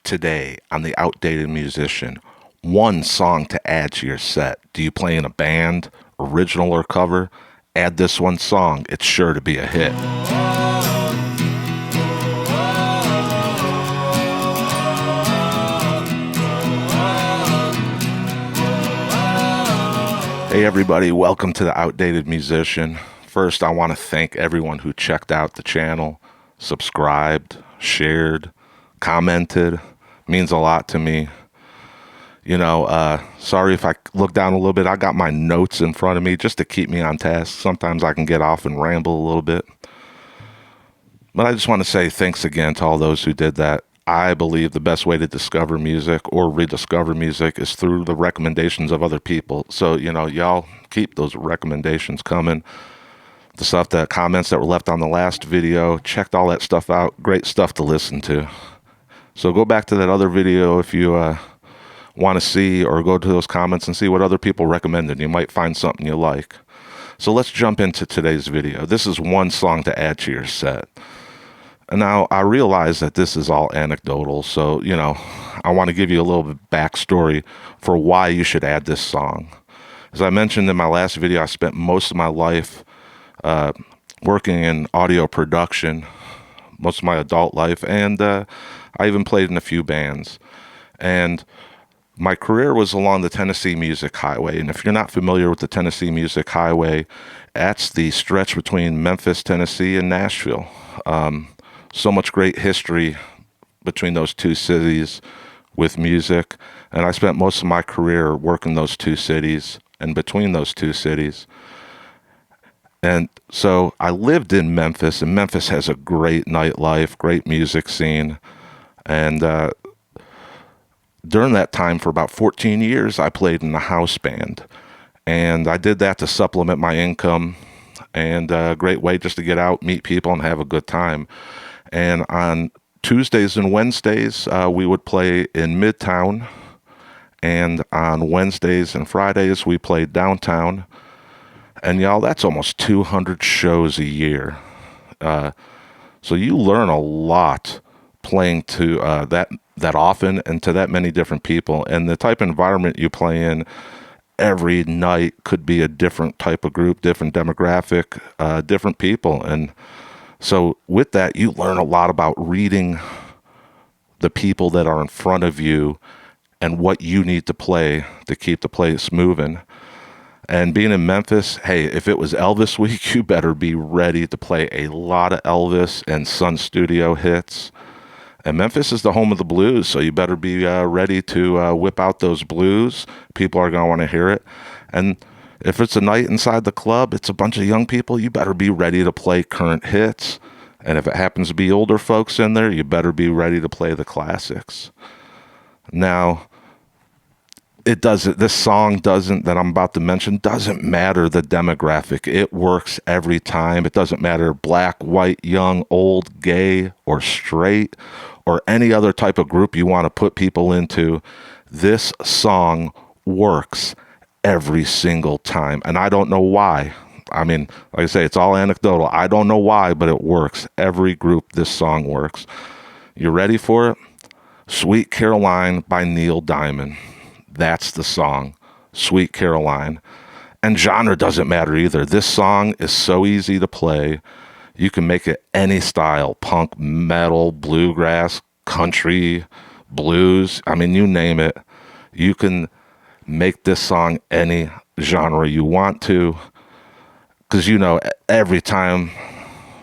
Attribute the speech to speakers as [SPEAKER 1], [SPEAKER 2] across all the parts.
[SPEAKER 1] Today on The Outdated Musician, one song to add to your set. Do you play in a band, original or cover? Add this one song, it's sure to be a hit. Hey everybody, welcome to The Outdated Musician. First, I want to thank everyone who checked out the channel, subscribed, shared, commented. Means a lot to me. Sorry if I look down a little bit. I got my notes in front of me just to keep me on task. Sometimes I can get off and ramble a little bit. But I just want to say thanks again to all those who did that. I believe the best way to discover music or rediscover music is through the recommendations of other people. So, y'all keep those recommendations coming. The comments that were left on the last video, checked all that stuff out. Great stuff to listen to. So go back to that other video if you want to see, or go to those comments and see what other people recommended. You might find something you like. So let's jump into today's video. This is one song to add to your set. And now I realize that this is all anecdotal, so, I want to give you a little bit of backstory for why you should add this song. As I mentioned in my last video, I spent most of my life working in audio production, most of my adult life, and I even played in a few bands. And my career was along the Tennessee Music Highway. And if you're not familiar with the Tennessee Music Highway, that's the stretch between Memphis, Tennessee, and Nashville. So much great history between those two cities with music. And I spent most of my career working those two cities and between those two cities. And so I lived in Memphis, and Memphis has a great nightlife, great music scene. And during that time, for about 14 years, I played in a house band. And I did that to supplement my income, and a great way just to get out, meet people, and have a good time. And on Tuesdays and Wednesdays, we would play in Midtown. And on Wednesdays and Fridays, we played downtown. And y'all, that's almost 200 shows a year. So you learn a lot playing to that often and to that many different people. And the type of environment you play in every night could be a different type of group, different demographic, different people. And so with that, you learn a lot about reading the people that are in front of you and what you need to play to keep the place moving. And being in Memphis, hey, if it was Elvis week, you better be ready to play a lot of Elvis and Sun Studio hits. And Memphis is the home of the blues, so you better be ready to whip out those blues. People are going to want to hear it. And if it's a night inside the club, it's a bunch of young people, you better be ready to play current hits. And if it happens to be older folks in there, you better be ready to play the classics. Now, this song that I'm about to mention doesn't matter the demographic. It works every time. It doesn't matter black, white, young, old, gay, or straight, or any other type of group you want to put people into. This song works every single time. And I don't know why. I mean, like I say, it's all anecdotal. I don't know why, but it works. Every group, this song works. You ready for it? Sweet Caroline by Neil Diamond. That's the song, Sweet Caroline. And genre doesn't matter either. This song is so easy to play. You can make it any style: punk, metal, bluegrass, country, blues. I mean, you name it. You can make this song any genre you want to. Because, every time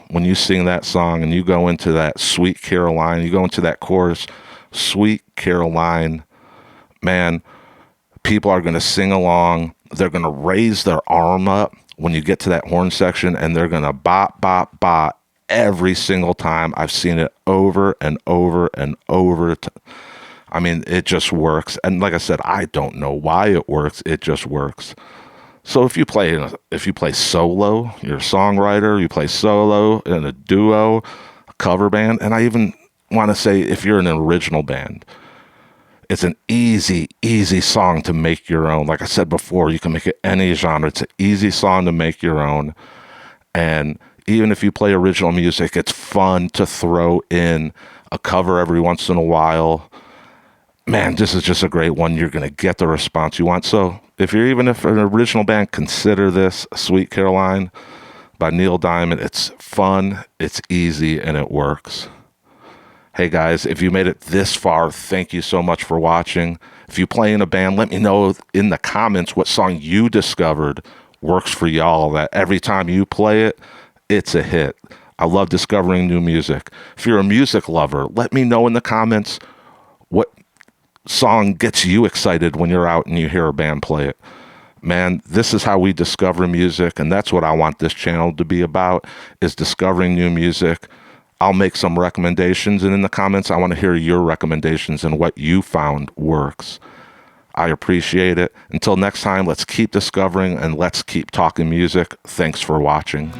[SPEAKER 1] when you sing that song and you go into that Sweet Caroline, you go into that chorus, Sweet Caroline, man, people are going to sing along. They're going to raise their arm up when you get to that horn section, and they're going to bop, bop, bop every single time. I've seen it over and over and over. I mean, it just works. And like I said, I don't know why it works. It just works. So if you play solo, you're a songwriter, you play solo in a duo, a cover band, and I even want to say if you're in an original band, it's an easy song to make your own. Like I said before, you can make it any genre. It's an easy song to make your own. And even if you play original music, it's fun to throw in a cover every once in a while. Man, this is just a great one. You're going to get the response you want. So if an original band, consider this Sweet Caroline by Neil Diamond. It's fun, it's easy, and it works. Hey guys, if you made it this far, thank you so much for watching. If you play in a band, let me know in the comments what song you discovered works for y'all, that every time you play it, it's a hit. I love discovering new music. If you're a music lover, let me know in the comments what song gets you excited when you're out and you hear a band play it. Man, this is how we discover music, and that's what I want this channel to be about, is discovering new music. I'll make some recommendations, and in the comments, I want to hear your recommendations and what you found works. I appreciate it. Until next time, let's keep discovering and let's keep talking music. Thanks for watching.